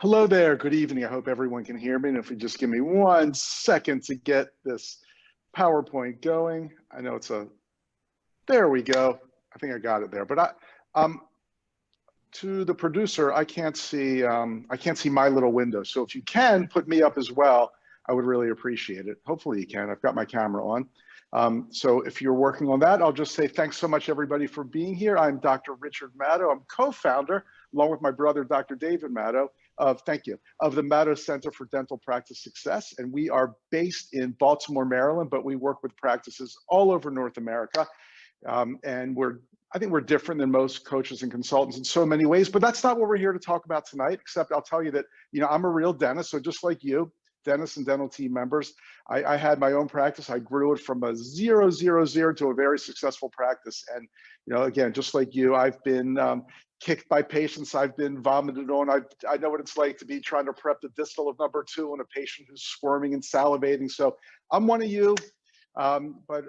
Hello there, good evening. I hope everyone can hear me. And if we just give me 1 second to get this PowerPoint going. I know there we go. I think I got it there, but to the producer, I can't see my little window. So if you can put me up as well, I would really appreciate it. Hopefully you can, I've got my camera on. So if you're working on that, I'll just say thanks so much everybody for being here. I'm Dr. Richard Maddow. I'm co-founder, along with my brother, Dr. David Maddow, of the Maddow Center for Dental Practice Success. And we are based in Baltimore, Maryland, but we work with practices all over North America. And I think we're different than most coaches and consultants in so many ways, but that's not what we're here to talk about tonight, except I'll tell you that, I'm a real dentist. So just like you, dentists and dental team members, I had my own practice. I grew it from a 0, 0, 0 to a very successful practice. And, again, just like you, I've been kicked by patients. I've been vomited on. I know what it's like to be trying to prep the distal of number 2 on a patient who's squirming and salivating. So I'm one of you, but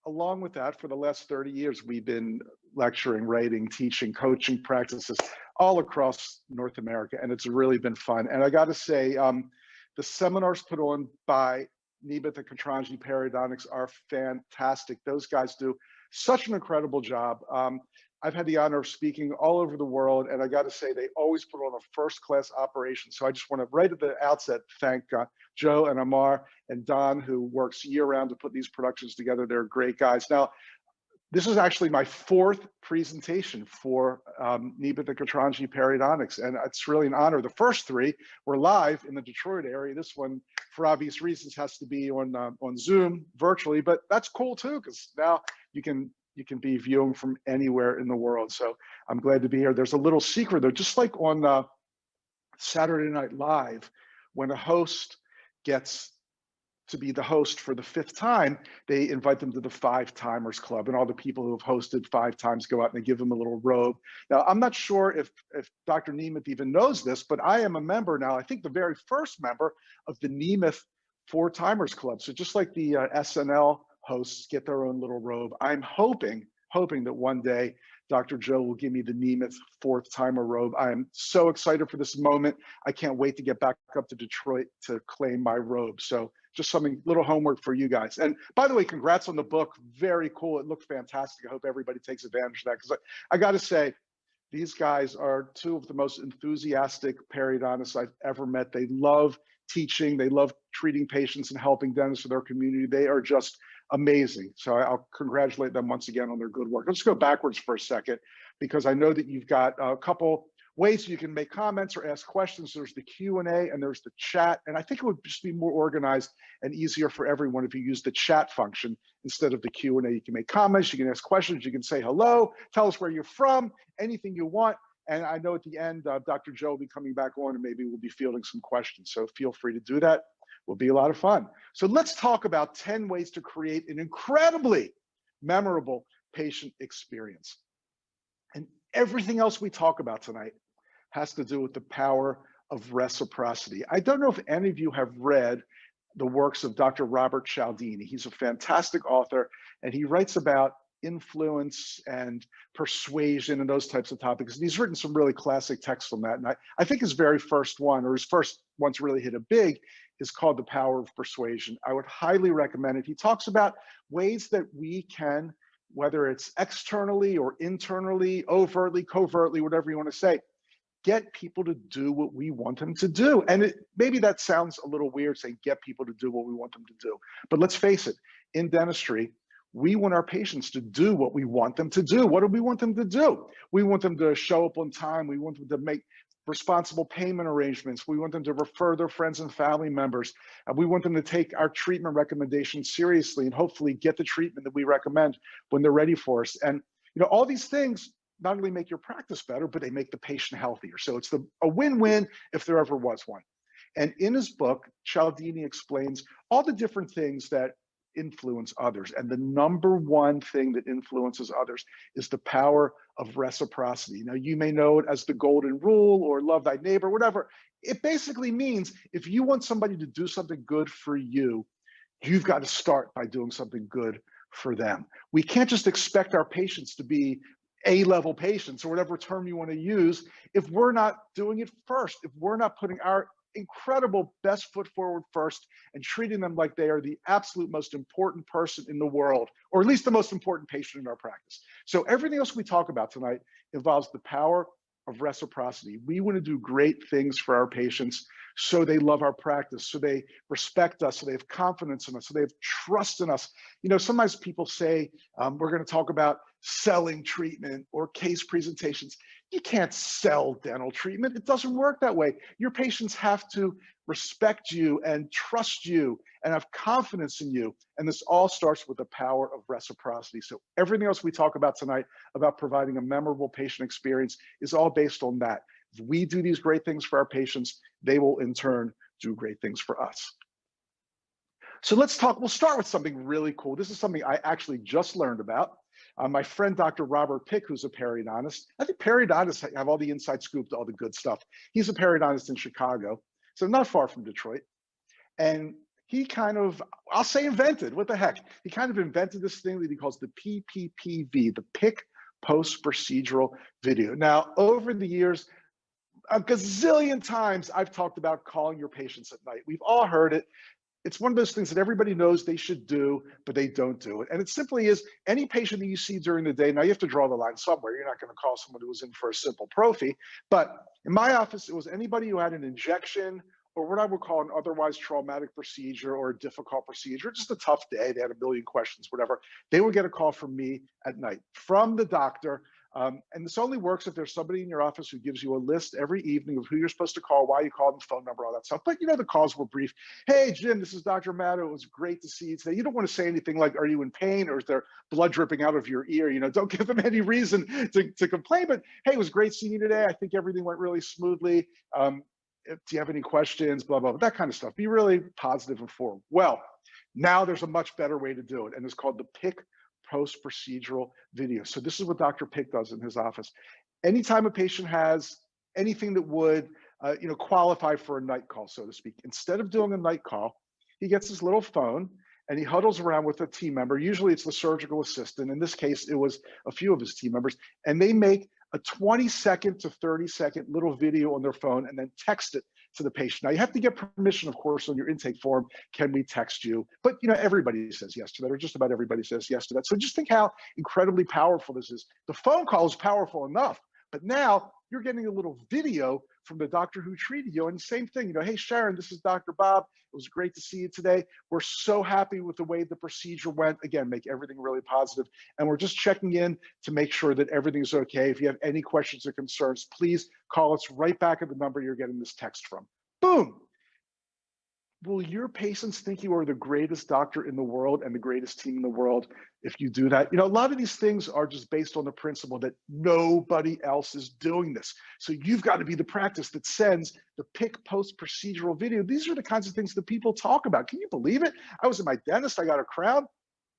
along with that, for the last 30 years, we've been lecturing, writing, teaching, coaching practices all across North America, and it's really been fun. And I got to say, the seminars put on by Nemeth and Katranji Periodontics are fantastic. Those guys do such an incredible job. I've had the honor of speaking all over the world, and I got to say, they always put on a first-class operation. So I just want to, right at the outset, thank Joe and Amar and Don, who works year-round to put these productions together. They're great guys. Now, this is actually my 4th presentation for Nemeth and Katranji Periodontics, and it's really an honor. The first 3 were live in the Detroit area. This one, for obvious reasons, has to be on Zoom virtually, but that's cool too, because now you can be viewing from anywhere in the world. So I'm glad to be here. There's a little secret though, just like on Saturday Night Live, when a host gets to be the host for the 5th time, they invite them to the 5-timers club, and all the people who have hosted 5 times go out and they give them a little robe. Now, I'm not sure if Dr. Nemeth even knows this, but I am a member now, I think the very first member of the Nemeth 4-timers club. So just like the SNL hosts get their own little robe, I'm hoping that one day Dr. Joe will give me the Nemeth 4th-timer robe. I am so excited for this moment. I can't wait to get back up to Detroit to claim my robe. So just little homework for you guys. And by the way, congrats on the book. Very cool. It looked fantastic. I hope everybody takes advantage of that, because I got to say, these guys are 2 of the most enthusiastic periodontists I've ever met. They love teaching. They love treating patients and helping dentists in their community. They are just amazing. So I'll congratulate them once again on their good work. Let's go backwards for a second, because I know that you've got a couple ways you can make comments or ask questions. There's the Q&A and there's the chat. And I think it would just be more organized and easier for everyone if you use the chat function instead of the Q&A. You can make comments, you can ask questions, you can say hello, tell us where you're from, anything you want. And I know at the end, Dr. Joe will be coming back on and maybe we'll be fielding some questions. So feel free to do that. Will be a lot of fun. So let's talk about 10 ways to create an incredibly memorable patient experience. And everything else we talk about tonight has to do with the power of reciprocity. I don't know if any of you have read the works of Dr. Robert Cialdini. He's a fantastic author, and he writes about influence and persuasion and those types of topics. And he's written some really classic texts on that. And I think his very first one, or his first one to really hit it big, is called The Power of Persuasion. I would highly recommend it. He talks about ways that we can, whether it's externally or internally, overtly, covertly, whatever you want to say, get people to do what we want them to do. And maybe that sounds a little weird, saying get people to do what we want them to do. But let's face it, in dentistry, we want our patients to do what we want them to do. What do we want them to do? We want them to show up on time. We want them to make responsible payment arrangements. We want them to refer their friends and family members. We want them to take our treatment recommendations seriously and hopefully get the treatment that we recommend when they're ready for us. And all these things not only make your practice better, but they make the patient healthier. So it's a win-win if there ever was one. And in his book, Cialdini explains all the different things that influence others. And the number one thing that influences others is the power of reciprocity. Now, you may know it as the golden rule or love thy neighbor, whatever. It basically means if you want somebody to do something good for you, you've got to start by doing something good for them. We can't just expect our patients to be A-level patients, or whatever term you want to use, if we're not doing it first, if we're not putting our incredible best foot forward first and treating them like they are the absolute most important person in the world, or at least the most important patient in our practice. So everything else we talk about tonight involves the power of reciprocity. We want to do great things for our patients so they love our practice, so they respect us, so they have confidence in us, so they have trust in us. You know, sometimes people say, we're going to talk about selling treatment or case presentations. You can't sell dental treatment. It doesn't work that way. Your patients have to respect you and trust you and have confidence in you. And this all starts with the power of reciprocity. So everything else we talk about tonight about providing a memorable patient experience is all based on that. If we do these great things for our patients, they will in turn do great things for us. So we'll start with something really cool. This is something I actually just learned about. My friend, Dr. Robert Pick, who's a periodontist. I think periodontists have all the inside scoop to all the good stuff. He's a periodontist in Chicago, so not far from Detroit. And he kind of, I'll say invented, what the heck? He kind of invented this thing that he calls the PPPV, the Pick Post-Procedural Video. Now, over the years, a gazillion times I've talked about calling your patients at night. We've all heard it. It's one of those things that everybody knows they should do, but they don't do it. And it simply is any patient that you see during the day. Now you have to draw the line somewhere. You're not going to call someone who was in for a simple prophy. But in my office, it was anybody who had an injection or what I would call an otherwise traumatic procedure or a difficult procedure, just a tough day. They had a million questions, whatever. They would get a call from me at night from the doctor. And this only works if there's somebody in your office who gives you a list every evening of who you're supposed to call, why you called, the phone number, all that stuff. But you know, the calls were brief. Hey, Jim, this is Dr. Maddow. It was great to see you today. You don't want to say anything like, are you in pain or is there blood dripping out of your ear? You know, don't give them any reason to complain. But hey, it was great seeing you today. I think everything went really smoothly. Do you have any questions? Blah, blah, blah, that kind of stuff. Be really positive and forward. Well, now there's a much better way to do it. And it's called the Pick Post-Procedural Video. So this is what Dr. Pick does in his office. Anytime a patient has anything that would qualify for a night call, so to speak, instead of doing a night call, he gets his little phone and he huddles around with a team member. Usually it's the surgical assistant. In this case, it was a few of his team members, and they make a 20-second to 30-second little video on their phone and then text it to the patient. Now you have to get permission, of course, on your intake form. Can we text you? But you know, everybody says yes to that, or just about everybody says yes to that. So just think how incredibly powerful this is. The phone call is powerful enough, but now you're getting a little video from the doctor who treated you. And same thing, you know, hey, Sharon, this is Dr. Bob. It was great to see you today. We're so happy with the way the procedure went. Again, make everything really positive. And we're just checking in to make sure that everything's okay. If you have any questions or concerns, please call us right back at the number you're getting this text from. Boom. Will your patients think you are the greatest doctor in the world and the greatest team in the world if you do that? You know, a lot of these things are just based on the principle that nobody else is doing this. So you've got to be the practice that sends the Pick Post-Procedural Video. These are the kinds of things that people talk about. Can you believe it? I was at my dentist, I got a crown,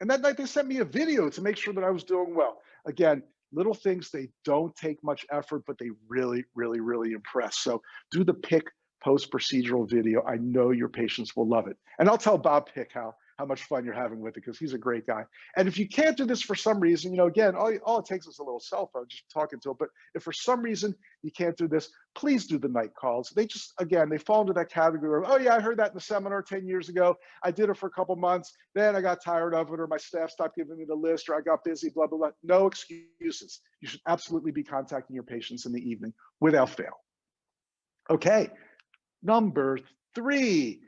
and that night they sent me a video to make sure that I was doing well. Again, little things, they don't take much effort, but they really, really, really impress. So do the Pick Post-Procedural Video. I know your patients will love it. And I'll tell Bob Pick how much fun you're having with it, because he's a great guy. And if you can't do this for some reason, you know, again, all it takes is a little cell phone, just talking to him. But if for some reason you can't do this, please do the night calls. They just, again, they fall into that category of, oh yeah, I heard that in the seminar 10 years ago. I did it for a couple months. Then I got tired of it, or my staff stopped giving me the list, or I got busy, blah, blah, blah. No excuses. You should absolutely be contacting your patients in the evening without fail. Okay. Number 3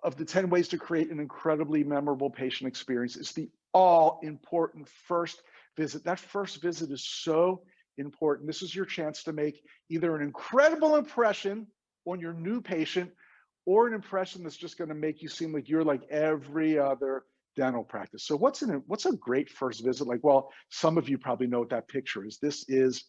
of the 10 ways to create an incredibly memorable patient experience is the all-important first visit. That first visit is so important. This is your chance to make either an incredible impression on your new patient or an impression that's just going to make you seem like you're like every other dental practice. So what's a great first visit like? Well, some of you probably know what that picture is. This is,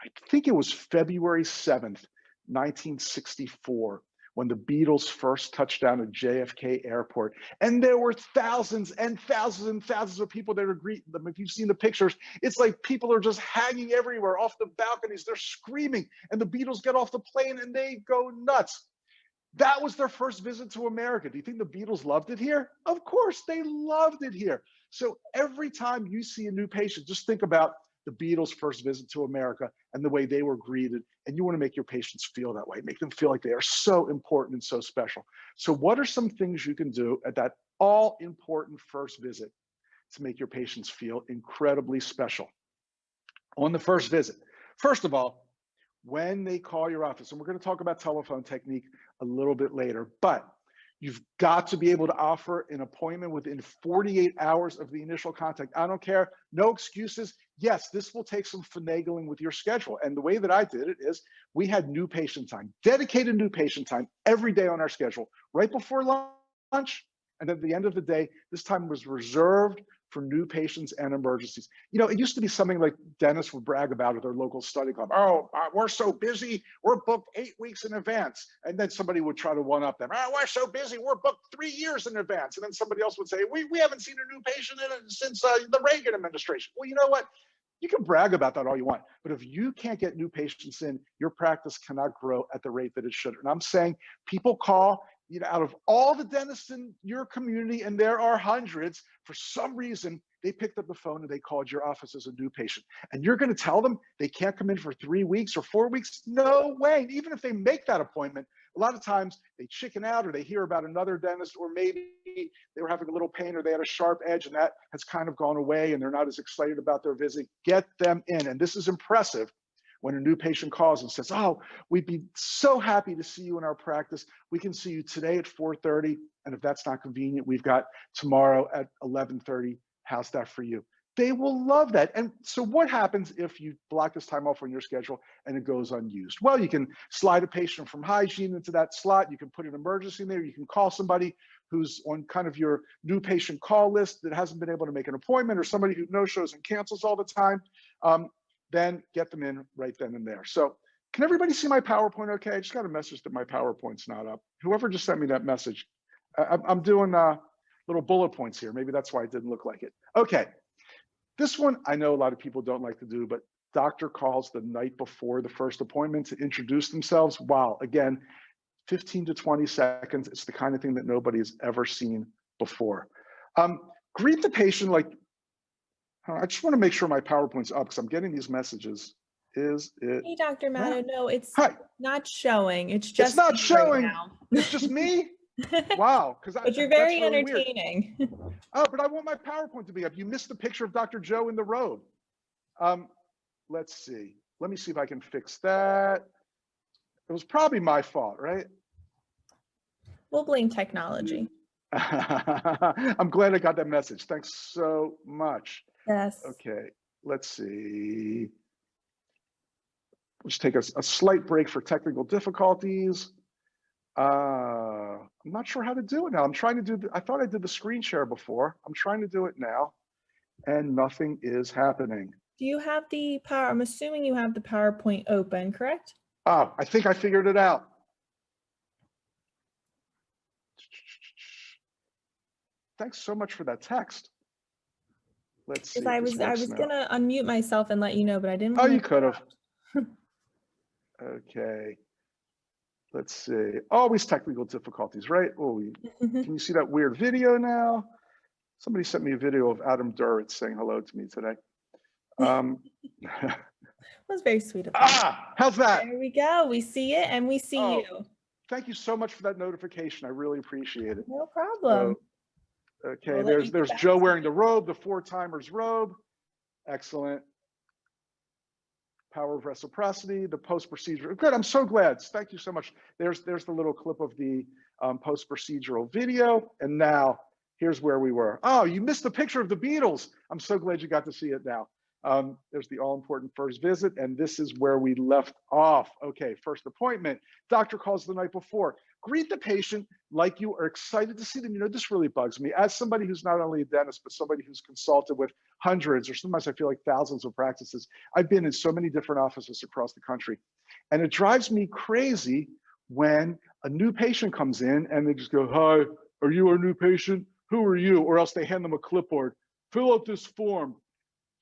I think it was February 7th, 1964, when the Beatles first touched down at JFK Airport. And there were thousands and thousands and thousands of people there to greet them. If you've seen the pictures, it's like people are just hanging everywhere off the balconies. They're screaming, and the Beatles get off the plane and they go nuts. That was their first visit to America. Do you think the Beatles loved it here? Of course, they loved it here. So every time you see a new patient, just think about the Beatles' first visit to America and the way they were greeted. And you want to make your patients feel that way, make them feel like they are so important and so special. So what are some things you can do at that all important first visit to make your patients feel incredibly special? On the first visit, first of all, when they call your office, and we're going to talk about telephone technique a little bit later, but you've got to be able to offer an appointment within 48 hours of the initial contact. I don't care, no excuses. Yes, this will take some finagling with your schedule. And the way that I did it is we had new patient time, dedicated new patient time every day on our schedule, right before lunch. And at the end of the day, this time was reserved for new patients and emergencies. You know, it used to be something like dentists would brag about at their local study club. Oh, we're so busy, we're booked 8 weeks in advance. And then somebody would try to one up them. Oh, we're so busy, we're booked 3 years in advance. And then somebody else would say, we haven't seen a new patient since the Reagan administration. Well, you know what? You can brag about that all you want, but if you can't get new patients in, your practice cannot grow at the rate that it should. And I'm saying people call, you know, out of all the dentists in your community, and there are hundreds, for some reason, they picked up the phone and they called your office as a new patient. And you're going to tell them they can't come in for 3 weeks or 4 weeks? No way. And even if they make that appointment, a lot of times they chicken out or they hear about another dentist, or maybe they were having a little pain or they had a sharp edge and that has kind of gone away and they're not as excited about their visit. Get them in. And this is impressive when a new patient calls and says, oh, we'd be so happy to see you in our practice. We can see you today at 4:30. And if that's not convenient, we've got tomorrow at 11:30. How's that for you? They will love that. And so what happens if you block this time off on your schedule and it goes unused? Well, you can slide a patient from hygiene into that slot. You can put an emergency in there. You can call somebody who's on kind of your new patient call list that hasn't been able to make an appointment, or somebody who no-shows and cancels all the time. Then get them in right then and there. So can everybody see my PowerPoint okay? I just got a message that my PowerPoint's not up. Whoever just sent me that message, I'm doing little bullet points here. Maybe that's why it didn't look like it. Okay, this one I know a lot of people don't like to do, but doctor calls the night before the first appointment to introduce themselves. Wow, again, 15 to 20 seconds. It's the kind of thing that nobody has ever seen before. Greet the patient like, I just want to make sure my PowerPoint's up because I'm getting these messages. Is it? Hey, Dr. Maddow, no, it's Hi. not showing. It's just not showing. Right now. It's just me? Wow. But you're very really entertaining. Oh, but I want my PowerPoint to be up. You missed the picture of Dr. Joe in the robe. Let's see. Let me see if I can fix that. It was probably my fault, right? We'll blame technology. I'm glad I got that message. Thanks so much. Yes. Okay, let's see. Let's take a slight break for technical difficulties. I'm not sure how to do it now. I'm trying to do, I thought I did the screen share before. I'm trying to do it now and nothing is happening. Do you have the power? I'm assuming you have the PowerPoint open, correct? Oh, I think I figured it out. Thanks so much for that text. Let's see. I was gonna unmute myself and let you know, but I didn't. Oh, you could have. Okay. Let's see. Always technical difficulties, right? Oh, can you see that weird video now? Somebody sent me a video of Adam Duritz saying hello to me today. That was very sweet of him. How's that? There we go. We see it and we see you. Thank you so much for that notification. I really appreciate it. No problem. So, okay, there's Joe wearing the robe, the 4-timers robe. Excellent. Power of reciprocity, the post-procedural. Good, I'm so glad. Thank you so much. There's the little clip of the post-procedural video. And now here's where we were. Oh, you missed the picture of the Beatles. I'm so glad you got to see it now. There's the all-important first visit, and this is where we left off. Okay, first appointment. Doctor calls the night before. Greet the patient like you are excited to see them. You know, this really bugs me. As somebody who's not only a dentist, but somebody who's consulted with hundreds, or sometimes I feel like thousands of practices. I've been in so many different offices across the country. And it drives me crazy when a new patient comes in and they just go, hi, are you our new patient? Who are you? Or else they hand them a clipboard. Fill out this form.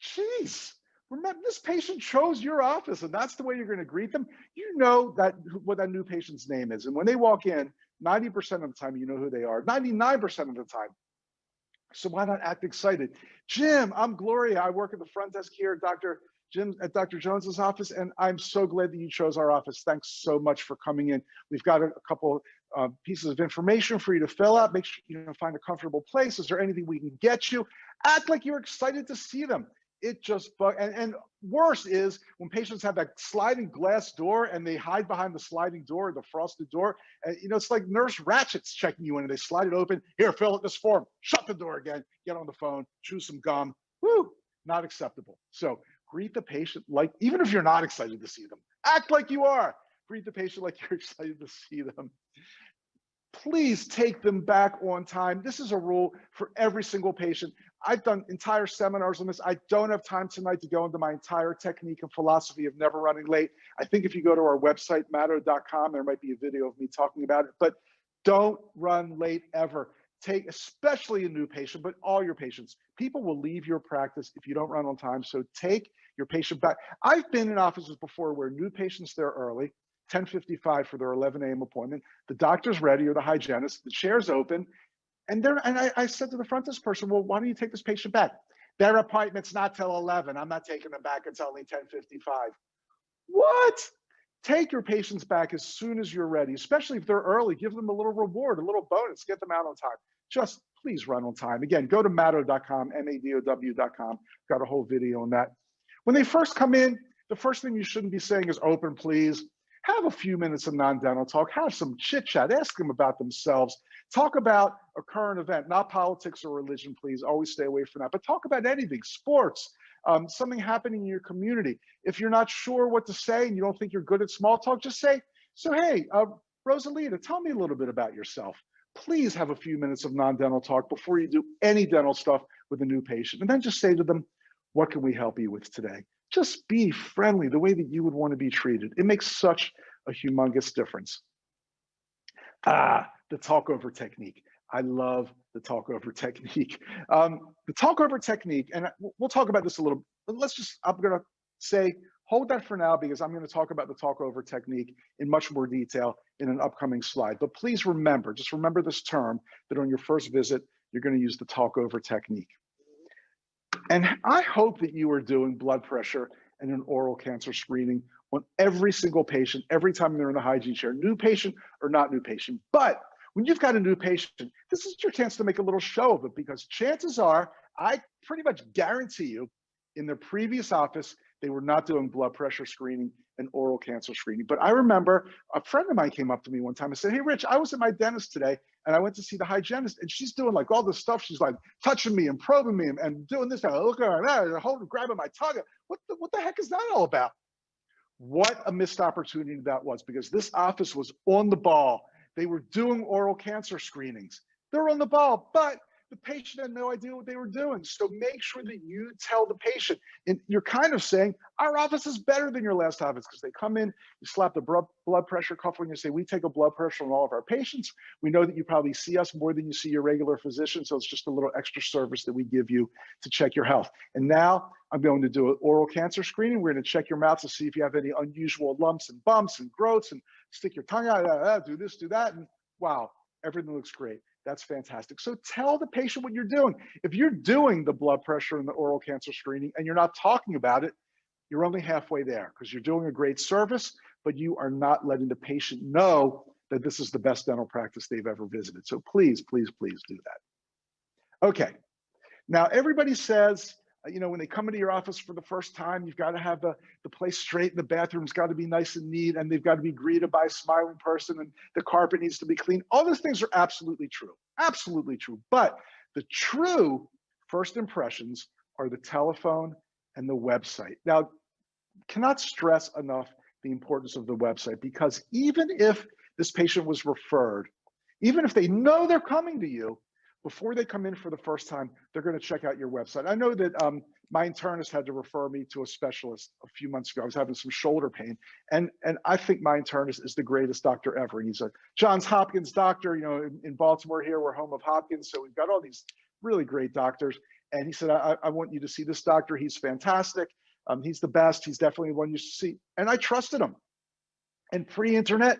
Jeez, remember, this patient chose your office and that's the way you're going to greet them. You know what that new patient's name is. And when they walk in, 90% of the time, you know who they are. 99% of the time, So why not act excited? Jim, I'm Gloria. I work at the front desk here at Dr. Jones's office, and I'm so glad that you chose our office. Thanks so much for coming in. We've got a couple pieces of information for you to fill out. Make sure you find a comfortable place. Is there anything we can get you? Act like you're excited to see them. It just and worse is when patients have that sliding glass door and they hide behind the sliding door, the frosted door. And it's like Nurse Ratchet's checking you in, and they slide it open. Here, fill out this form. Shut the door again. Get on the phone. Chew some gum. Woo! Not acceptable. So greet the patient like, even if you're not excited to see them, act like you are. Greet the patient like you're excited to see them. Please take them back on time. This is a rule for every single patient. I've done entire seminars on this. I don't have time tonight to go into my entire technique and philosophy of never running late. I think if you go to our website, maddow.com, there might be a video of me talking about it, but don't run late ever. Especially a new patient, but all your patients. People will leave your practice if you don't run on time, so take your patient back. I've been in offices before where new patients there early, 10:55 for their 11 a.m. appointment. The doctor's ready, or the hygienist, the chair's open, and I said to the front desk person, well, why don't you take this patient back? Their appointment's not till 11. I'm not taking them back until only 10:55. What? Take your patients back as soon as you're ready, especially if they're early. Give them a little reward, a little bonus, get them out on time. Just please run on time. Again, go to maddow.com, MADOW.com. Got a whole video on that. When they first come in, the first thing you shouldn't be saying is open, please. Have a few minutes of non-dental talk, have some chit chat, ask them about themselves. Talk about a current event, not politics or religion, please. Always stay away from that, but talk about anything, sports, something happening in your community. If you're not sure what to say and you don't think you're good at small talk, just say, so hey, Rosalita, tell me a little bit about yourself. Please have a few minutes of non-dental talk before you do any dental stuff with a new patient. And then just say to them, what can we help you with today? Just be friendly the way that you would want to be treated. It makes such a humongous difference. The talk over technique. I love the talk over technique. The talk over technique, and we'll talk about this a little, but I'm going to say, hold that for now because I'm going to talk about the talk over technique in much more detail in an upcoming slide. But please remember, just remember this term, that on your first visit, you're going to use the talk over technique. And I hope that you are doing blood pressure and an oral cancer screening on every single patient, every time they're in the hygiene chair, new patient or not new patient. But when you've got a new patient, this is your chance to make a little show of it, because chances are, I pretty much guarantee you, in their previous office, they were not doing blood pressure screening and oral cancer screening. But I remember a friend of mine came up to me one time and said, hey, Rich, I was at my dentist today and I went to see the hygienist and she's doing like all this stuff. She's like touching me and probing me and doing this. And I look at her and grabbing my tongue. What the heck is that all about? What a missed opportunity that was, because this office was on the ball. They were doing oral cancer screenings. They're on the ball, but the patient had no idea what they were doing. So make sure that you tell the patient. And you're kind of saying, our office is better than your last office, because they come in, you slap the blood pressure cuff on you, say, we take a blood pressure on all of our patients. We know that you probably see us more than you see your regular physician. So it's just a little extra service that we give you to check your health. And now I'm going to do an oral cancer screening. We're going to check your mouth to see if you have any unusual lumps and bumps and growths, and stick your tongue out, do this, do that. And wow, everything looks great. That's fantastic. So tell the patient what you're doing. If you're doing the blood pressure and the oral cancer screening and you're not talking about it, you're only halfway there, because you're doing a great service, but you are not letting the patient know that this is the best dental practice they've ever visited. So please, please, please do that. Okay. Now, everybody says, when they come into your office for the first time, you've got to have the place straight, and the bathroom's got to be nice and neat, and they've got to be greeted by a smiling person, and the carpet needs to be clean. All those things are absolutely true. Absolutely true. But the true first impressions are the telephone and the website. Now, cannot stress enough the importance of the website, because even if this patient was referred, even if they know they're coming to you, before they come in for the first time, they're going to check out your website. I know that my internist had to refer me to a specialist a few months ago. I was having some shoulder pain, and I think my internist is the greatest doctor ever. He's a Johns Hopkins doctor. In Baltimore here, we're home of Hopkins, so we've got all these really great doctors. And he said, I want you to see this doctor. He's fantastic. He's the best. He's definitely the one you should see. And I trusted him. And pre-internet,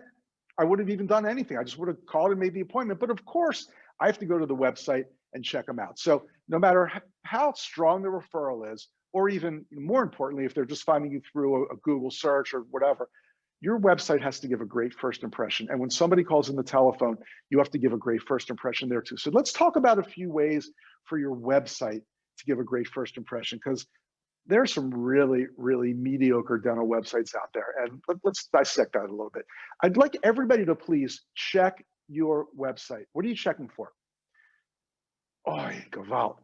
I would have even done anything. I just would have called and made the appointment. But of course, I have to go to the website and check them out. So no matter how strong the referral is, or even more importantly, if they're just finding you through a Google search or whatever, your website has to give a great first impression. And when somebody calls in the telephone, you have to give a great first impression there too. So let's talk about a few ways for your website to give a great first impression, because there's some really, really mediocre dental websites out there. And let's dissect that a little bit. I'd like everybody to please check your website. What are you checking for? Oh, Gewalt.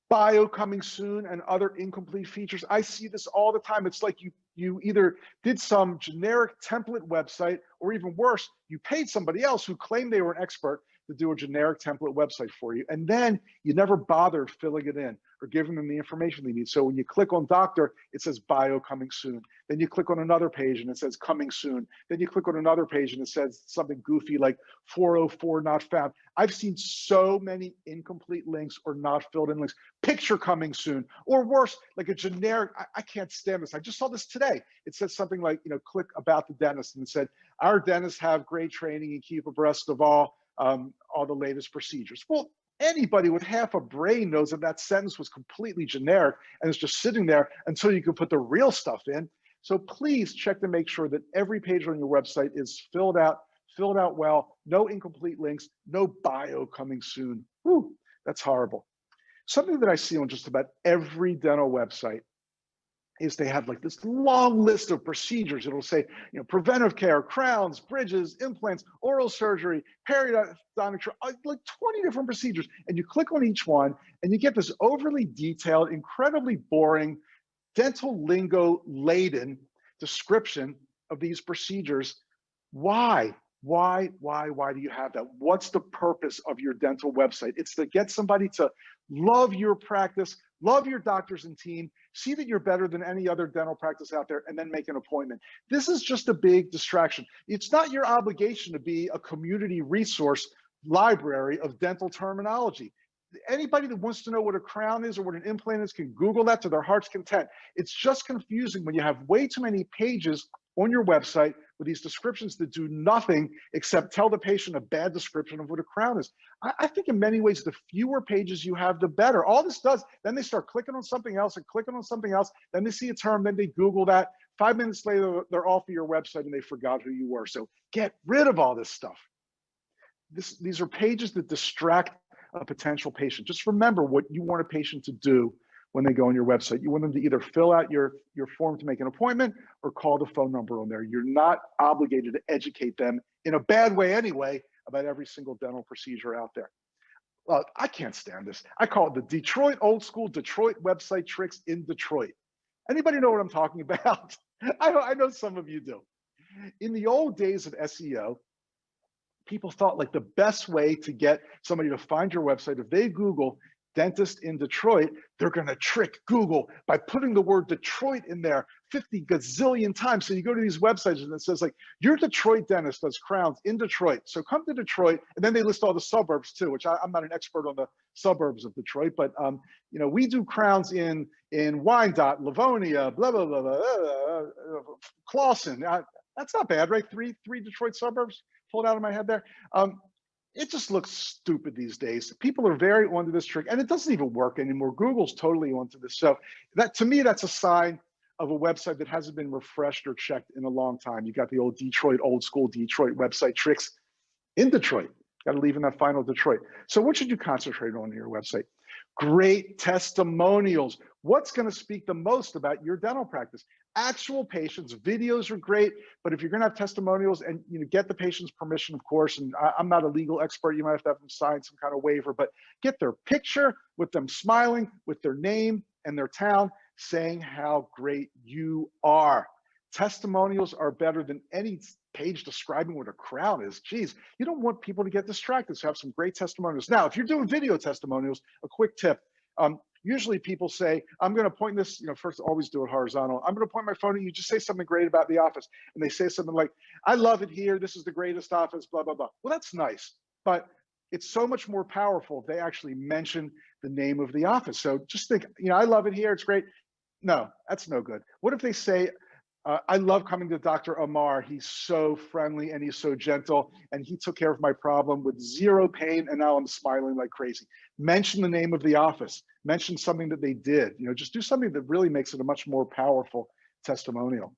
Bio coming soon and other incomplete features. I see this all the time. It's like you either did some generic template website, or even worse, you paid somebody else who claimed they were an expert to do a generic template website for you. And then you never bothered filling it in or giving them the information they need. So when you click on doctor, it says bio coming soon. Then you click on another page and it says coming soon. Then you click on another page and it says something goofy like 404 not found. I've seen so many incomplete links or not filled in links. Picture coming soon, or worse, like a generic, I can't stand this. I just saw this today. It said something like, click about the dentist, and it said, our dentists have great training and keep abreast of all the latest procedures. Well, anybody with half a brain knows that that sentence was completely generic and it's just sitting there until you can put the real stuff in. So please check to make sure that every page on your website is filled out well, no incomplete links, no bio coming soon. Whew, that's horrible. Something that I see on just about every dental website is they have like this long list of procedures. It'll say, preventive care, crowns, bridges, implants, oral surgery, periodontics, like 20 different procedures. And you click on each one and you get this overly detailed, incredibly boring, dental lingo laden description of these procedures. Why? Why do you have that? What's the purpose of your dental website? It's to get somebody to love your practice, love your doctors and team, see that you're better than any other dental practice out there, and then make an appointment. This is just a big distraction. It's not your obligation to be a community resource library of dental terminology. Anybody that wants to know what a crown is or what an implant is can Google that to their heart's content. It's just confusing when you have way too many pages on your website with these descriptions that do nothing except tell the patient a bad description of what a crown is. I think in many ways, the fewer pages you have, the better. All this does, then they start clicking on something else and clicking on something else. Then they see a term, then they Google that. 5 minutes later, they're off of your website and they forgot who you were. So get rid of all this stuff. These are pages that distract a potential patient. Just remember what you want a patient to do when they go on your website. You want them to either fill out your form to make an appointment or call the phone number on there. You're not obligated to educate them in a bad way anyway about every single dental procedure out there. Well, I can't stand this. I call it the Detroit old school Detroit website tricks in Detroit. Anybody know what I'm talking about? I know some of you do. In the old days of SEO, people thought like the best way to get somebody to find your website, if they Google dentist in Detroit, they're going to trick Google by putting the word Detroit in there 50 gazillion times. So you go to these websites and it says like, your Detroit dentist does crowns in Detroit. So come to Detroit. And then they list all the suburbs too, which I'm not an expert on the suburbs of Detroit, but we do crowns in Wyandotte, Livonia, blah, blah, blah, blah, Clawson. That's not bad, right? Three Detroit suburbs pulled out of my head there. It just looks stupid these days. People are very onto this trick, and it doesn't even work anymore. Google's totally onto this. So that, to me, that's a sign of a website that hasn't been refreshed or checked in a long time. You got the old school Detroit website tricks in Detroit. Got to leave in that final Detroit. So what should you concentrate on your website? Great testimonials. What's going to speak the most about your dental practice? Actual patients. Videos are great, but if you're going to have testimonials and get the patient's permission, of course, and I'm not a legal expert, you might have to have them sign some kind of waiver, but get their picture with them smiling, with their name and their town, saying how great you are. Testimonials are better than any page describing what a crown is. Geez, you don't want people to get distracted, so have some great testimonials. Now, if you're doing video testimonials, a quick tip. Usually people say, I'm going to point this, first always do it horizontal. I'm going to point my phone at you, just say something great about the office. And they say something like, I love it here. This is the greatest office, blah, blah, blah. Well, that's nice, but it's so much more powerful if they actually mention the name of the office. So just think, I love it here. It's great. No, that's no good. What if they say, I love coming to Dr. Amar. He's so friendly and he's so gentle, and he took care of my problem with zero pain, and now I'm smiling like crazy. Mention the name of the office. Mention something that they did. Just do something that really makes it a much more powerful testimonial.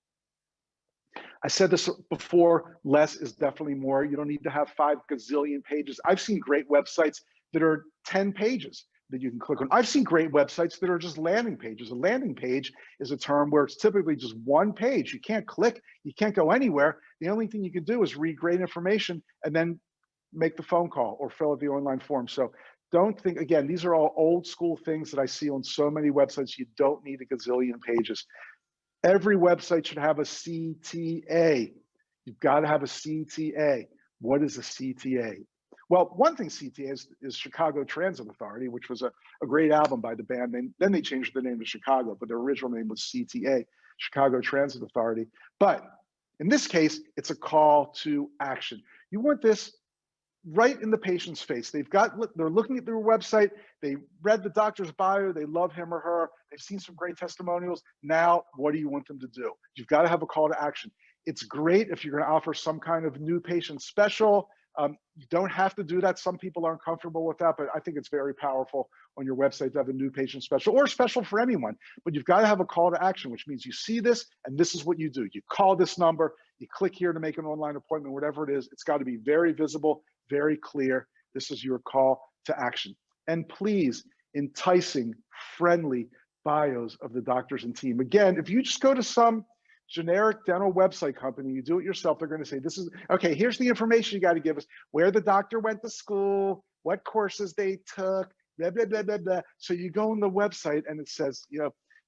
I said this before, less is definitely more. You don't need to have 5 gazillion pages. I've seen great websites that are 10 pages that you can click on. I've seen great websites that are just landing pages. A landing page is a term where it's typically just one page. You can't click, you can't go anywhere. The only thing you can do is read great information and then make the phone call or fill out the online form. So don't think, again, these are all old school things that I see on so many websites. You don't need a gazillion pages. Every website should have a CTA. You've got to have a CTA. What is a CTA? Well, one thing CTA is Chicago Transit Authority, which was a great album by the band. Then they changed the name to Chicago, but their original name was CTA, Chicago Transit Authority. But in this case, it's a call to action. You want this right in the patient's face. They're looking at their website, they read the doctor's bio, they love him or her, they've seen some great testimonials. Now, what do you want them to do? You've got to have a call to action. It's great if you're going to offer some kind of new patient special. You don't have to do that. Some people aren't comfortable with that, but I think it's very powerful on your website to have a new patient special or special for anyone. But you've got to have a call to action, which means you see this and this is what you do. You call this number, you click here to make an online appointment, whatever it is. It's got to be very visible, very clear. This is your call to action. And please, enticing, friendly bios of the doctors and team. Again, if you just go to some generic dental website company, you do it yourself, they're going to say, this is, okay, here's the information you got to give us, where the doctor went to school, what courses they took, blah, blah, blah, blah, blah. So you go on the website and it says,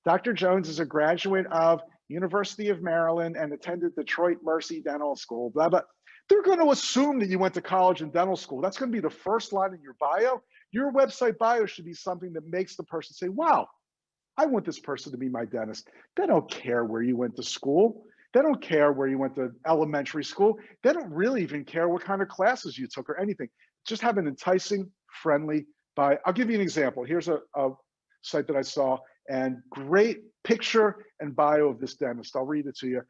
Dr. Jones is a graduate of University of Maryland and attended Detroit Mercy Dental School, blah, blah. They're going to assume that you went to college and dental school. That's going to be the first line in your bio. Your website bio should be something that makes the person say, wow, I want this person to be my dentist. They don't care where you went to school. They don't care where you went to elementary school. They don't really even care what kind of classes you took or anything. Just have an enticing, friendly bio. I'll give you an example. Here's a site that I saw, and great picture and bio of this dentist. I'll read it to you.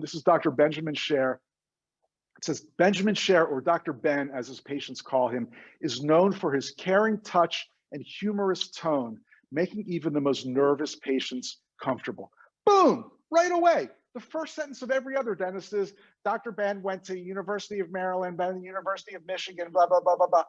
This is Dr. Benjamin Scher. It says, Benjamin Scher, or Dr. Ben, as his patients call him, is known for his caring touch and humorous tone, making even the most nervous patients comfortable. Boom, right away. The first sentence of every other dentist is, Dr. Ben went to University of Maryland, Ben, University of Michigan, blah, blah, blah, blah,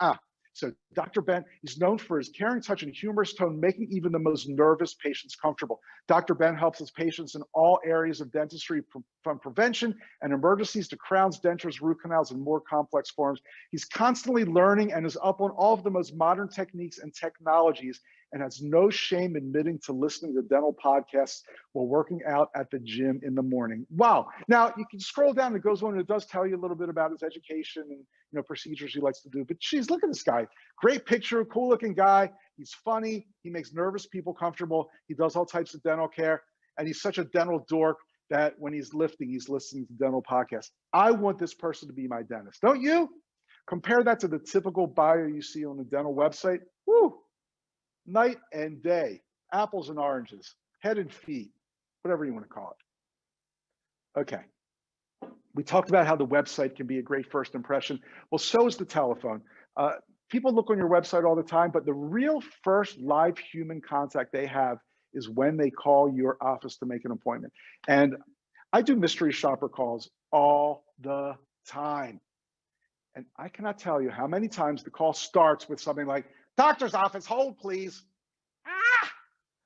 blah. So Dr. Ben is known for his caring touch and humorous tone, making even the most nervous patients comfortable. Dr. Ben helps his patients in all areas of dentistry, from prevention and emergencies to crowns, dentures, root canals, and more complex forms. He's constantly learning and is up on all of the most modern techniques and technologies, and has no shame admitting to listening to dental podcasts while working out at the gym in the morning. Wow. Now you can scroll down, it goes on, and it does tell you a little bit about his education and procedures he likes to do. But geez, look at this guy. Great picture, cool looking guy. He's funny. He makes nervous people comfortable. He does all types of dental care. And he's such a dental dork that when he's lifting, he's listening to dental podcasts. I want this person to be my dentist. Don't you? Compare that to the typical bio you see on the dental website. Woo! Night and day, apples and oranges, head and feet, whatever you want to call it. Okay. We talked about how the website can be a great first impression. Well, so is the telephone. People look on your website all the time, but the real first live human contact they have is when they call your office to make an appointment. And I do mystery shopper calls all the time. And I cannot tell you how many times the call starts with something like, doctor's office, hold please.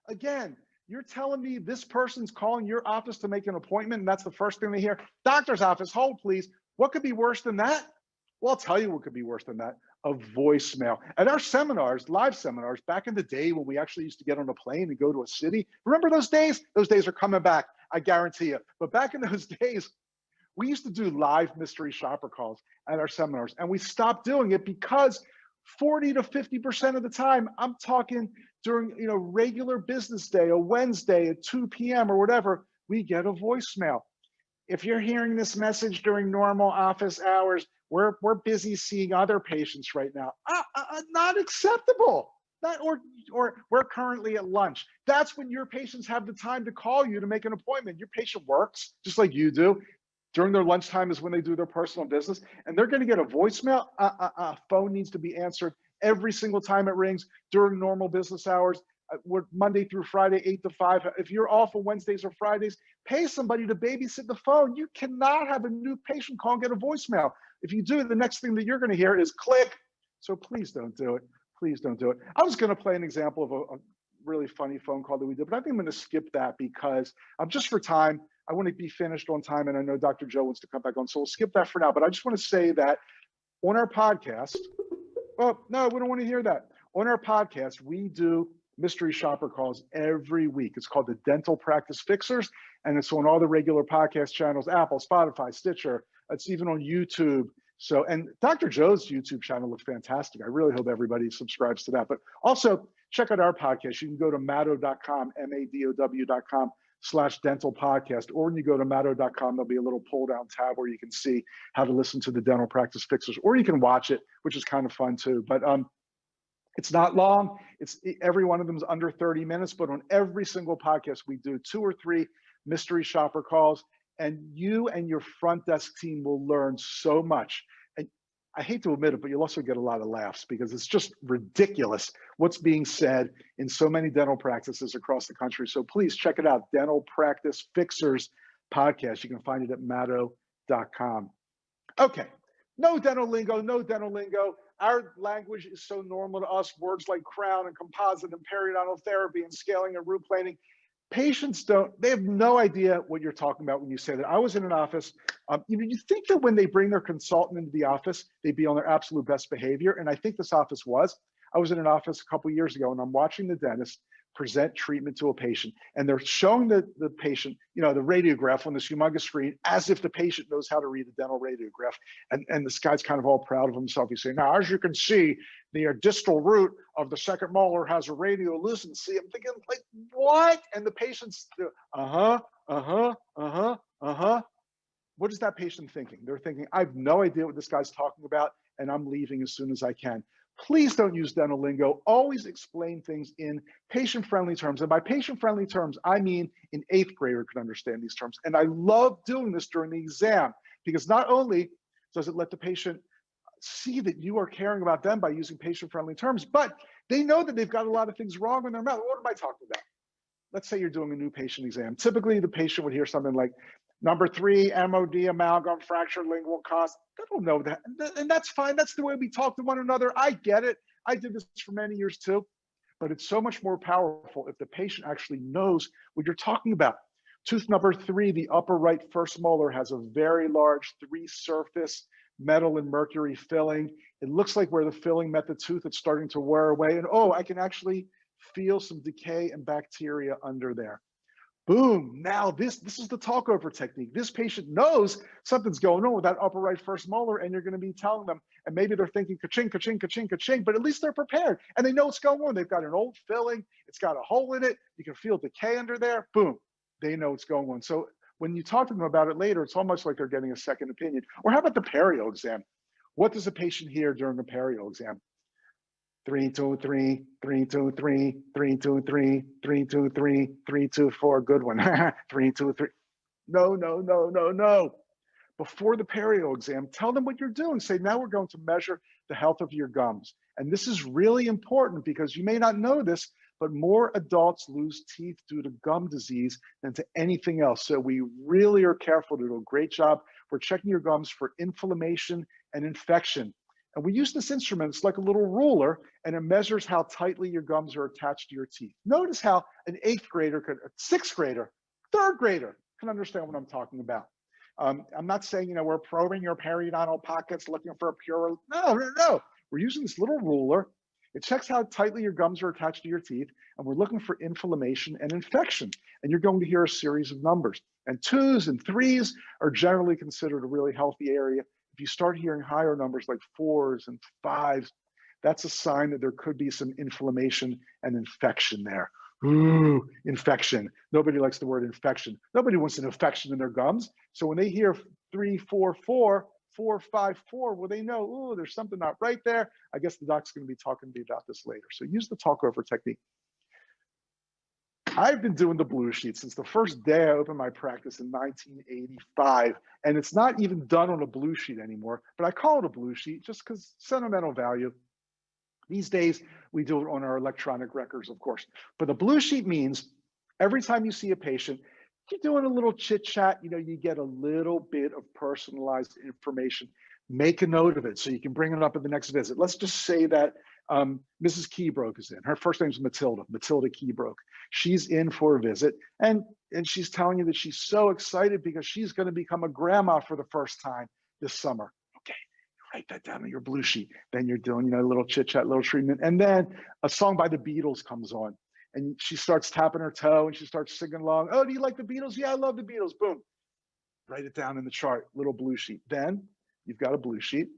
Again, you're telling me this person's calling your office to make an appointment and that's the first thing they hear? Doctor's office, hold please. What could be worse than that? Well, I'll tell you what could be worse than that. A voicemail. At our seminars, live seminars, back in the day when we actually used to get on a plane and go to a city, remember those days? Those days are coming back, I guarantee you. But back in those days, we used to do live mystery shopper calls at our seminars, and we stopped doing it because 40 to 50% of the time, I'm talking during regular business day, a Wednesday at 2 p.m. or whatever, we get a voicemail. If you're hearing this message during normal office hours, we're busy seeing other patients right now. Not acceptable. That, or we're currently at lunch. That's when your patients have the time to call you to make an appointment. Your patient works just like you do. During their lunchtime is when they do their personal business, and they're going to get a voicemail. Phone needs to be answered every single time it rings during normal business hours. We're Monday through Friday, 8 to 5. If you're off on Wednesdays or Fridays, pay somebody to babysit the phone. You cannot have a new patient call and get a voicemail. If you do, the next thing that you're going to hear is click. So please don't do it. Please don't do it. I was going to play an example of a really funny phone call that we did, but I think I'm going to skip that because just for time, I want to be finished on time, and I know Dr. Joe wants to come back on, so we'll skip that for now. But I just want to say that on our podcast, oh, no, we don't want to hear that. On our podcast, we do mystery shopper calls every week. It's called the Dental Practice Fixers, and it's on all the regular podcast channels, Apple, Spotify, Stitcher. It's even on YouTube. So, and Dr. Joe's YouTube channel looks fantastic. I really hope everybody subscribes to that. But also check out our podcast. You can go to maddow.com, MADOW.com/dental podcast, or when you go to maddow.com, there'll be a little pull down tab where you can see how to listen to the Dental Practice Fixers, or you can watch it, which is kind of fun too. But it's not long. Every one of them is under 30 minutes, but on every single podcast, we do 2 or 3 mystery shopper calls, and you and your front desk team will learn so much. And I hate to admit it, but you'll also get a lot of laughs because it's just ridiculous what's being said in so many dental practices across the country. So please check it out, Dental Practice Fixers podcast. You can find it at maddow.com. Okay, no dental lingo, no dental lingo. Our language is so normal to us. Words like crown and composite and periodontal therapy and scaling and root planing. Patients they have no idea what you're talking about when you say that. I was in an office, you think that when they bring their consultant into the office, they'd be on their absolute best behavior. And I think this office was. I was in an office a couple of years ago, and I'm watching the dentist present treatment to a patient, and they're showing the patient, the radiograph on this humongous screen as if the patient knows how to read a dental radiograph. And this guy's kind of all proud of himself. He's saying, now, as you can see, the distal root of the second molar has a radiolucency. I'm thinking, like, what? And the patient's, What is that patient thinking? They're thinking, I have no idea what this guy's talking about, and I'm leaving as soon as I can. Please don't use dental lingo. Always explain things in patient-friendly terms. And by patient-friendly terms, I mean an 8th grader can understand these terms. And I love doing this during the exam because not only does it let the patient see that you are caring about them by using patient-friendly terms, but they know that they've got a lot of things wrong in their mouth. What am I talking about? Let's say you're doing a new patient exam. Typically, the patient would hear something like, number 3, MOD, amalgam, fracture, lingual cost. They don't know that. And that's fine. That's the way we talk to one another. I get it. I did this for many years too. But it's so much more powerful if the patient actually knows what you're talking about. Tooth number 3, the upper right first molar, has a very large 3-surface metal and mercury filling. It looks like where the filling met the tooth, it's starting to wear away. And I can actually feel some decay and bacteria under there. Boom, now this is the talk over technique. This patient knows something's going on with that upper right first molar, and you're going to be telling them, and maybe they're thinking ka-ching, ka-ching, ka-ching, ka-ching, but at least they're prepared and they know what's going on. They've got an old filling, it's got a hole in it, you can feel decay under there, boom, they know what's going on. So when you talk to them about it later, it's almost like they're getting a second opinion. Or how about the perio exam? What does a patient hear during a perio exam? 3, 2, 3, 3, 2, 3, 3, 2, 3, 3, 2, 3, 3, 2, 4. Good one. 3, 2, 3. No. Before the perio exam, tell them what you're doing. Say, now we're going to measure the health of your gums. And this is really important because you may not know this, but more adults lose teeth due to gum disease than to anything else. So we really are careful to do a great job. We're checking your gums for inflammation and infection. And we use this instrument, it's like a little ruler, and it measures how tightly your gums are attached to your teeth. Notice how an 8th grader a 6th grader, 3rd grader can understand what I'm talking about. I'm not saying, we're probing your periodontal pockets looking for a pure, no. We're using this little ruler. It checks how tightly your gums are attached to your teeth, and we're looking for inflammation and infection. And you're going to hear a series of numbers. And 2s and 3s are generally considered a really healthy area. If you start hearing higher numbers like 4s and 5s, that's a sign that there could be some inflammation and infection there. Ooh, infection. Nobody likes the word infection. Nobody wants an infection in their gums. So when they hear 3, 4, 4, 454. Well, they know, oh, there's something not right there. I guess the doc's going to be talking to me about this later. So use the talk over technique. I've been doing the blue sheet since the first day I opened my practice in 1985, and it's not even done on a blue sheet anymore, but I call it a blue sheet just because sentimental value. These days, we do it on our electronic records, of course. But the blue sheet means every time you see a patient, you're doing a little chit chat, you get a little bit of personalized information. Make a note of it so you can bring it up at the next visit. Let's just say that Mrs. Keybroke is in. Her first name's Matilda Keybroke. She's in for a visit, and she's telling you that she's so excited because she's going to become a grandma for the first time this summer. Okay, write that down on your blue sheet. Then you're doing, a little chit chat, little treatment, and then a song by the Beatles comes on, and she starts tapping her toe and she starts singing along. Oh, do you like the Beatles? Yeah, I love the Beatles. Boom, write it down in the chart, little blue sheet. Then you've got a blue sheet.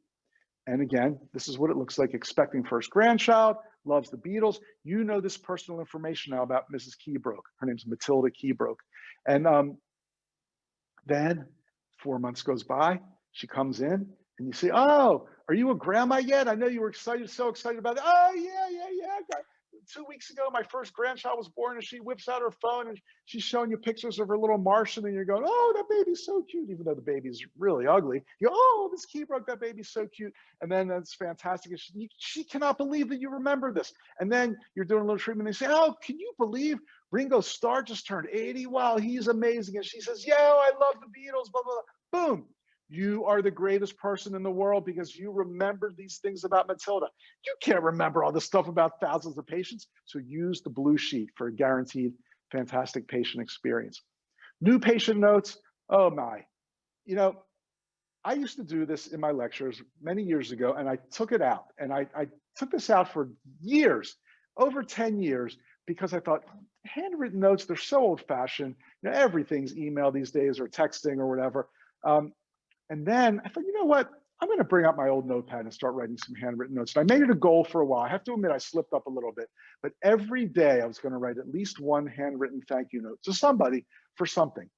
And again, this is what it looks like. Expecting first grandchild, loves the Beatles. You know this personal information now about Mrs. Keybroke. Her name's Matilda Keybroke. And then 4 months goes by. She comes in and you say, oh, are you a grandma yet? I know you were excited, so excited about it. Oh, yeah. 2 weeks ago, my first grandchild was born, and she whips out her phone and she's showing you pictures of her little Martian, and you're going, oh, that baby's so cute, even though the baby's really ugly. You go, oh, Miss Keybroke, that baby's so cute. And then that's fantastic. She cannot believe that you remember this. And then you're doing a little treatment. And they say, oh, can you believe Ringo Starr just turned 80? Wow, he's amazing. And she says, yeah, I love the Beatles, blah, blah, blah. Boom. You are the greatest person in the world because you remember these things about Matilda. You can't remember all this stuff about thousands of patients. So use the blue sheet for a guaranteed fantastic patient experience. New patient notes. Oh my. I used to do this in my lectures many years ago, and I took it out. And I took this out for years, over 10 years, because I thought handwritten notes, they're so old fashioned. Everything's email these days or texting or whatever. And then I thought, you know what? I'm going to bring out my old notepad and start writing some handwritten notes. And I made it a goal for a while. I have to admit, I slipped up a little bit. But every day I was going to write at least one handwritten thank you note to somebody for something.